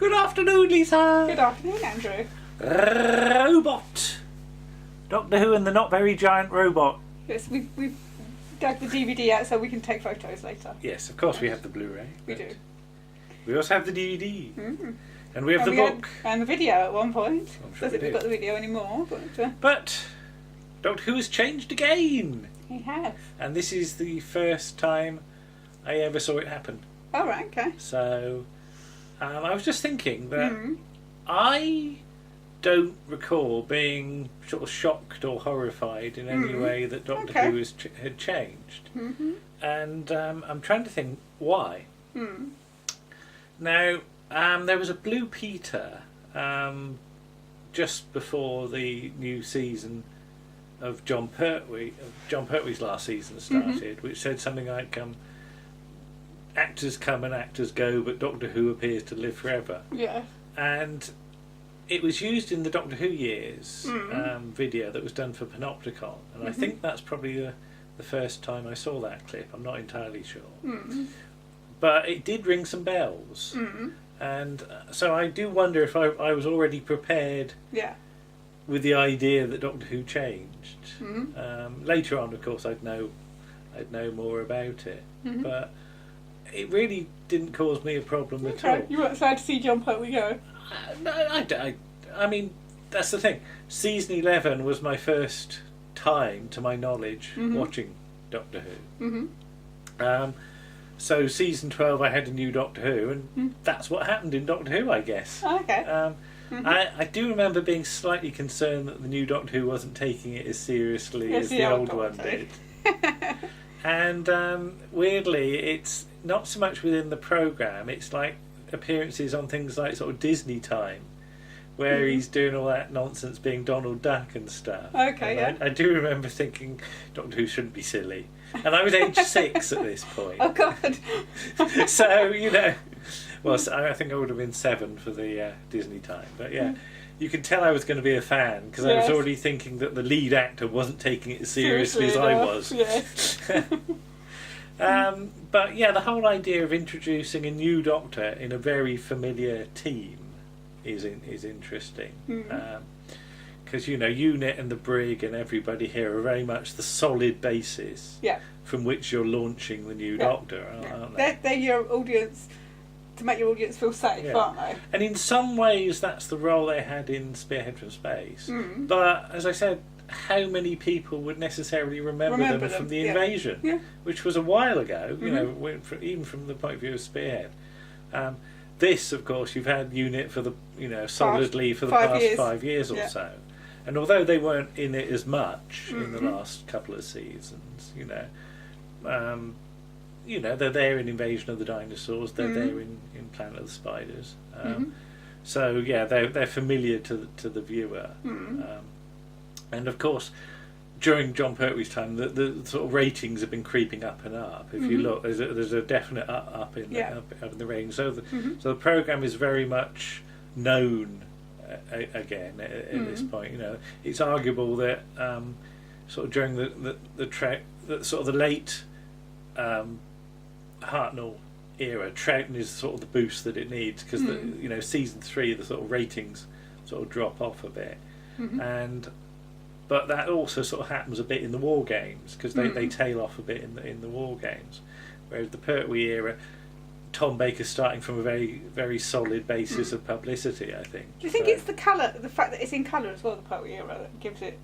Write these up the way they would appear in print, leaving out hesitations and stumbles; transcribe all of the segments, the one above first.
Good afternoon, Lisa. Good afternoon, Andrew. Robot. Doctor Who and the Not Very Giant Robot. Yes, we've dug the DVD out so we can take photos later. Yes, of course we have the Blu-ray. We do. We also have the DVD. Mm-hmm. And we have the book. And the video at one point. I'm sure Doesn't we we've do. got the video anymore, But Doctor Who has changed again. he has. And this is the first time I ever saw it happen. Oh, right, okay. So I was just thinking that Mm. I don't recall being sort of shocked or horrified in any way that Doctor Okay. Who had changed. Mm-hmm. And I'm trying to think why. Mm. Now, there was a Blue Peter just before the new season of John Pertwee's last season started, which said something like, actors come and actors go, but Doctor Who appears to live forever. Yeah. And it was used in the Doctor Who years video that was done for Panopticon, and I think that's probably the first time I saw that clip. I'm not entirely sure. Mm. But it did ring some bells. Mm. And so I do wonder if I was already prepared Yeah. with the idea that Doctor Who changed. Mm. Later on, of course, I'd know more about it. Mhm. But it really didn't cause me a problem at all. Okay. You weren't sad to see John Pertwee go? No, I mean, that's the thing. Season 11 was my first time, to my knowledge, watching Doctor Who. Mm-hmm. So season 12 I had a new Doctor Who, and that's what happened in Doctor Who, I guess. Oh, okay. I do remember being slightly concerned that the new Doctor Who wasn't taking it as seriously as the old one did. And weirdly, it's not so much within the programme, it's like appearances on things like sort of Disney Time, where he's doing all that nonsense being Donald Duck and stuff. Okay, And yeah. I do remember thinking Doctor Who shouldn't be silly. And I was age 6 at this point. Oh, God. So, well, I think I would have been 7 for the Disney Time. But yeah, you can tell I was going to be a fan because I was Yes. already thinking that the lead actor wasn't taking it as seriously as I enough, was. Yes. But yeah, the whole idea of introducing a new Doctor in a very familiar team is interesting. Because Unit and the Brig and everybody here are very much the solid basis Yeah. from which you're launching the new Doctor, aren't they? They're your audience, to make your audience feel safe, Yeah. aren't they? And in some ways, that's the role they had in Spearhead from Space. Mm. But as I said, how many people would necessarily remember them from the invasion, Yeah. which was a while ago? Even from the point of view of Spearhead. This, of course, you've had Unit for the solidly for the past 5 years or Yeah. so, and although they weren't in it as much in the last couple of seasons, they're there in Invasion of the Dinosaurs. They're there in Planet of the Spiders. So yeah, they're familiar to the viewer. And of course, during John Pertwee's time, the sort of ratings have been creeping up and up. If you look, there's a definite up in the ratings. So the programme is very much known again at this point. It's arguable that sort of during the late Hartnell era, Troughton is sort of the boost that it needs because season 3 the sort of ratings sort of drop off a bit, but that also sort of happens a bit in the War Games because they tail off a bit in the War Games, whereas the Pertwee era, Tom Baker's starting from a very, very solid basis of publicity, I think. Do you think it's the colour, the fact that it's in colour as well, the Pertwee era, that gives it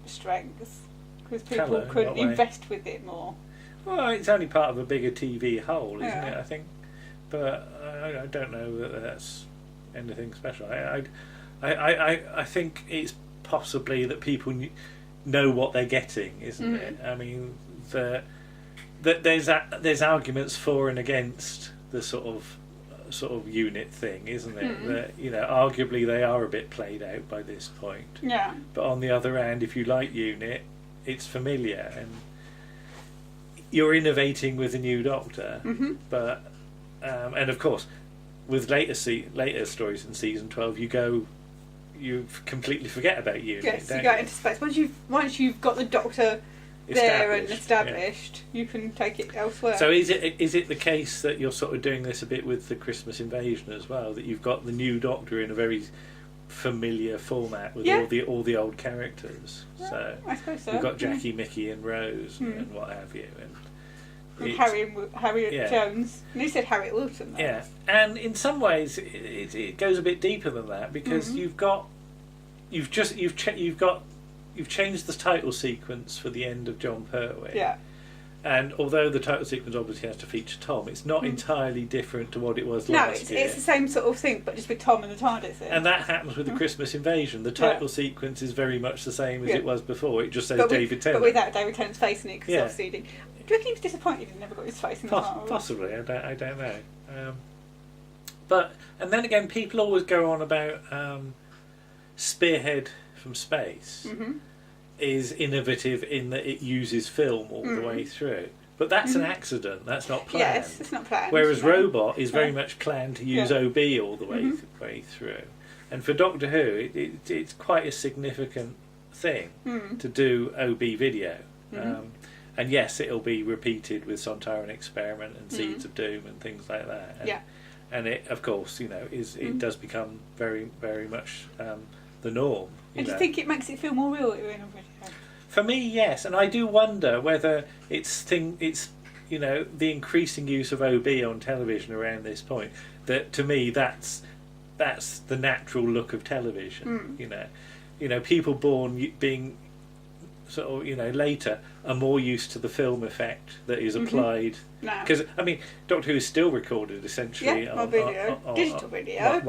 strength? Because people Colour, in could what way? invest with it more. Well, it's only part of a bigger TV whole, isn't Yeah. it? I think, but I don't know that that's anything special. I think it's possibly that people know what they're getting, isn't it? I mean, there's arguments for and against the sort of Unit thing, isn't it? That arguably they are a bit played out by this point. Yeah. But on the other hand, if you like Unit, it's familiar and you're innovating with a new Doctor. But and of course, with later stories in season 12, you completely forget about Unit. Yes, you don't go into space. Once you've got the Doctor there and yeah. established, you can take it elsewhere. So is it the case that you're sort of doing this a bit with the Christmas Invasion as well? That you've got the new Doctor in a very familiar format with all the old characters. Yeah, So I suppose so. you've got Jackie, Mickey, and Rose, and what have you, and Harriet Jones. And you said Harriet Wilson, though. Yeah, and in some ways it goes a bit deeper than that, because you've changed the title sequence for the end of John Pertwee. Yeah. And although the title sequence obviously has to feature Tom, it's not entirely different to what it was last year. No, it's the same sort of thing, but just with Tom and the TARDIS in. And that happens with the Christmas Invasion. The title sequence is very much the same as it was before. It just says David Tennant. But without David Tennant's face in it, because obviously... Do you reckon he was disappointed he never got his face in the title? Possibly, I don't know. And then again, people always go on about Spearhead from Space. Is innovative in that it uses film all the way through, but that's an accident. That's not planned. Yes, it's not planned. Whereas Robot is very much planned to use OB all the way through, and for Doctor Who, it's quite a significant thing to do OB video. And yes, it'll be repeated with Sontaran Experiment and Seeds of Doom and things like that. And, and it, of course, it does become very, very much the norm. And do you think it makes it feel more real in a video? For me, yes, and I do wonder whether it's the increasing use of OB on television around this point. That to me, that's the natural look of television. People born being sort of later are more used to the film effect that is applied. Because Doctor Who is still recorded essentially on video, digital video,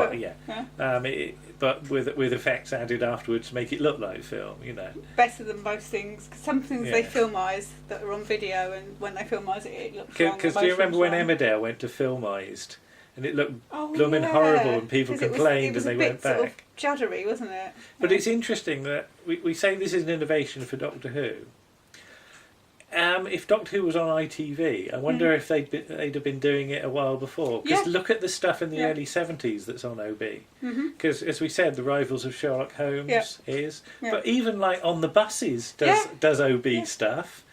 but with effects added afterwards to make it look like film. Better than most things. Cause some things they filmise that are on video, and when they filmise it looks wrong. Because do you remember when Emmerdale went to filmised? And it looked blooming horrible, and people complained, and they went back. Sort of juddery, wasn't it? But it's interesting that we say this is an innovation for Doctor Who. If Doctor Who was on ITV, I wonder if they'd have been doing it a while before. Because look at the stuff in the early 70s that's on OB. Because as we said, the Rivals of Sherlock Holmes is. But even like on the buses does OB stuff.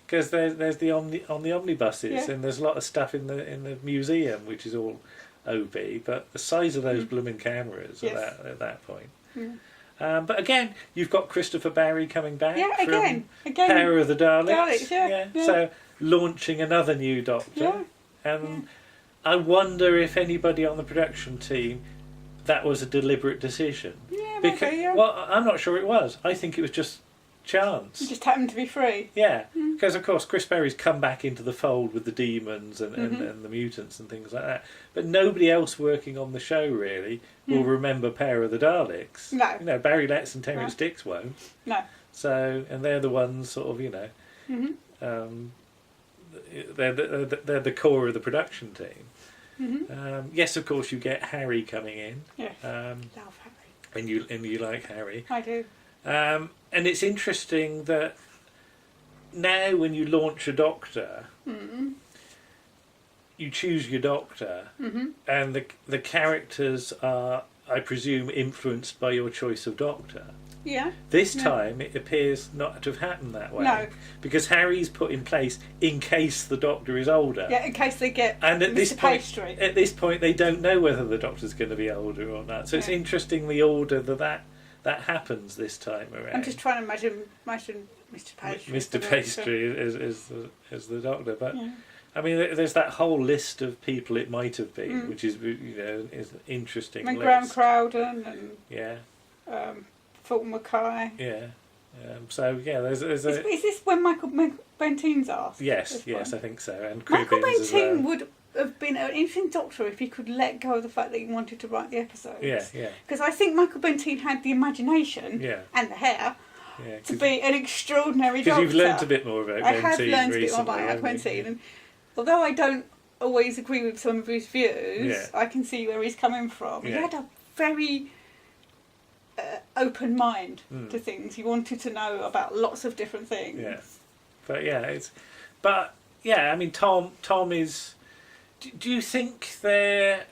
Because there's on the omnibuses, and there's a lot of stuff in the museum which is all OB, but the size of those blooming cameras at that point. But again, you've got Christopher Barry coming back from Power of the Daleks. So launching another new Doctor. And I wonder if anybody on the production team, that was a deliberate decision. Well, I'm not sure it was. I think it was just chance. It just happened to be free. Because of course Chris Berry's come back into the fold with the demons and the mutants and things like that, but nobody else working on the show really will remember Power of the Daleks. No. Barry Letts and Terence Dix won't. No. So, and they're the ones sort of they're the core of the production team. Yes, of course you get Harry coming in. Love Harry. And you like Harry. I do. And it's interesting that now when you launch a Doctor, you choose your Doctor, and the characters are, I presume, influenced by your choice of Doctor. This time it appears not to have happened that way. No. Because Harry's put in place in case the Doctor is older. In case they get and at Mr. Pastry. At this point they don't know whether the Doctor's going to be older or not. So it's interesting the order that happens this time around. I'm just trying to imagine Mr. Pastry. Mr. Pastry is the Doctor, but I mean, there's that whole list of people it might have been, which is is an interesting list. Graham Crowden and Fulton Mackay. So there's is this when Michael Bentine's asked? Yes, I think so. And Michael Cribbins Bentine would have been an interesting Doctor if he could let go of the fact that he wanted to write the episodes. Because I think Michael Bentine had the imagination and the hair to be an extraordinary Doctor. Because you've learnt a bit more about Bentine I have learned a bit more recently, about Bentine, and although I don't always agree with some of his views, I can see where he's coming from. He had a very open mind to things. He wanted to know about lots of different things. I mean, Tom is. Do you think their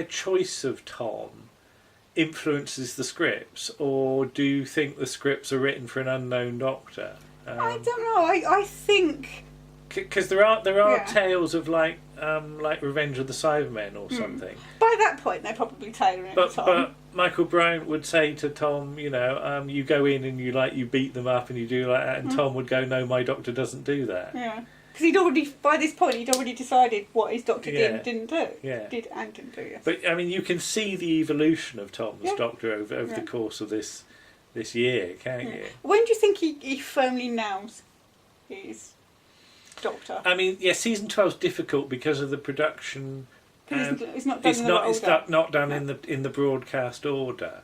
choice of Tom influences the scripts, or do you think the scripts are written for an unknown Doctor? I don't know. I think because there are tales of like Revenge of the Cybermen or something. By that point, they're probably tailoring it to Tom. But Michael Bryant would say to Tom, you know, you go in and you beat them up and you do like that, and Tom would go, "No, my doctor doesn't do that." Yeah, because by this point he'd already decided what his doctor did and didn't do. Yeah, did and didn't do. Yes. But I mean, you can see the evolution of Tom's doctor over the course of this year, can't you? When do you think he firmly nails his doctor? I mean, season 12's difficult because of the production. It's not done not done in the broadcast order.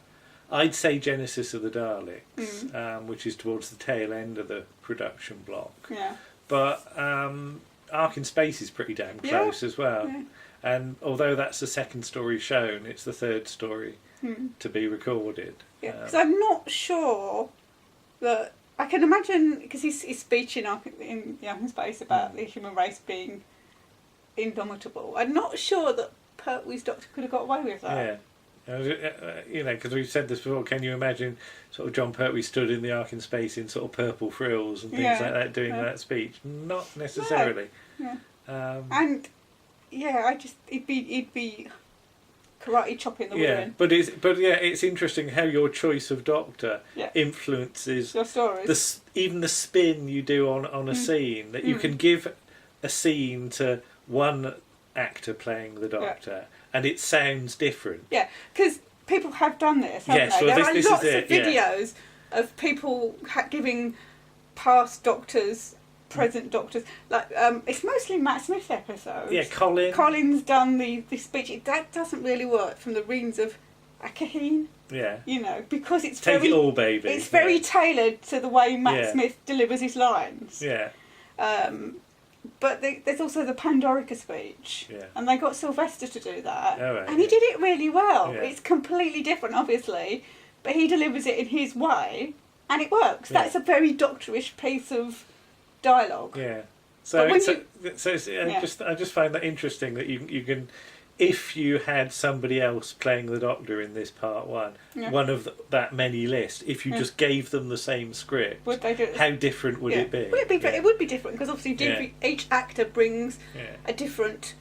I'd say Genesis of the Daleks, which is towards the tail end of the production block. Yeah. But Ark in Space is pretty damn close as well. Yeah. And although that's the second story shown, it's the third story to be recorded. Yeah, because I'm not sure that I can imagine, because his speech in Ark in Space about the human race being indomitable. I'm not sure that Pertwee's doctor could have got away with that. Yeah. You know, because we've said this before, can you imagine sort of John Pertwee stood in the Ark in Space in sort of purple frills and things like that doing that speech? Not necessarily. No. Yeah. And he'd be karate chopping the women. But it's interesting how your choice of doctor influences your stories. Even the spin you do on a scene, that you can give a scene to one actor playing the doctor and it sounds different. Yeah, because people have done this, haven't they? There are lots of videos of people giving past doctors, present doctors. Like it's mostly Matt Smith episodes. Yeah, Colin's done the speech. That doesn't really work from the reams of Akaheen. Yeah. You know, because it's Take very, it all, baby. It's very tailored to the way Matt Smith delivers his lines. Yeah. But there's also the Pandorica speech, and they got Sylvester to do that, and he did it really well. Yeah. It's completely different, obviously, but he delivers it in his way, and it works. Yeah. That's a very doctorish piece of dialogue. Yeah. I just find that interesting that you can, if you had somebody else playing the Doctor in this part one, one of that many list, if you just gave them the same script, would they do it? How different would it be? Would it be? It would be different because obviously each actor brings a different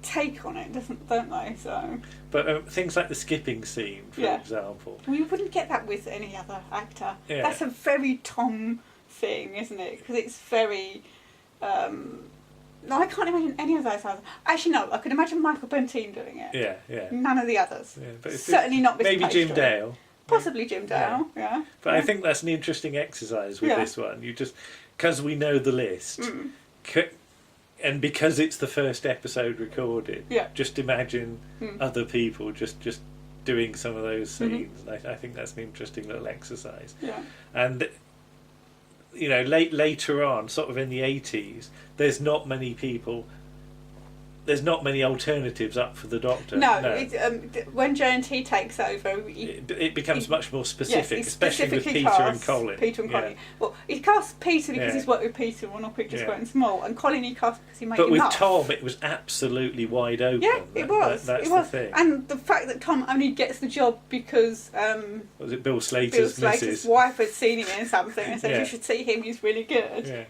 take on it, don't they? So. But things like the skipping scene, for example. Well, you wouldn't get that with any other actor. Yeah. That's a very Tom thing, isn't it? Because it's very. No, I can't imagine any of those others. Actually, no, I could imagine Michael Bentine doing it. Yeah, yeah. None of the others. Yeah, but certainly not Mr. Maybe Jim Dale. Possibly Jim Dale, yeah. But I think that's an interesting exercise with this one. You just, because we know the list, and because it's the first episode recorded, just imagine other people just doing some of those scenes. I think that's an interesting little exercise. Yeah. And you know, later on, sort of in the 80s, there's not many alternatives up for the Doctor. No. When J&T takes over, it becomes much more specific, especially with Peter and Colin. Well, he casts Peter because he's worked with Peter on All Creatures Great and Small, and Colin he cast because he made him But with Tom, it was absolutely wide open. Yeah, it was. That's the thing. And the fact that Tom only gets the job because was it Bill Slater's wife had seen him in something and said you should see him, he's really good. Yeah.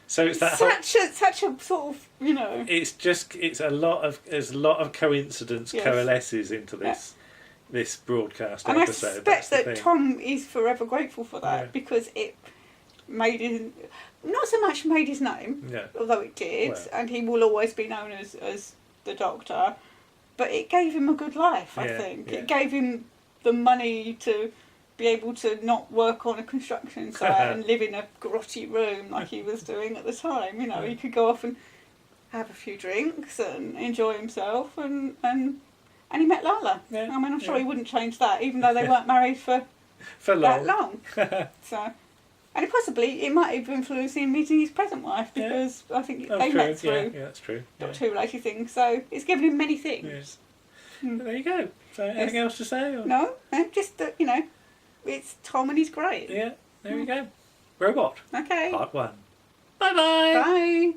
So it's that such a sort of, you know. There's a lot of coincidence coalesces into this broadcast and episode. I suspect that Tom is forever grateful for that because it made his, not so much made his name, although it did, and he will always be known as the Doctor, but it gave him a good life. I think it gave him the money to be able to not work on a construction site and live in a grotty room like he was doing at the time. You know, he could go off and have a few drinks and enjoy himself, and he met Lala. I mean, I'm sure he wouldn't change that, even though they weren't married for that long. So, and it might have influenced him meeting his present wife because I think they met through that's true. Doctor related things. So it's given him many things. Yes. There you go. So anything else to say? Or? No, just that it's Tom and he's great. Yeah, there we go. Robot. Okay. Part 1. Bye-bye. Bye.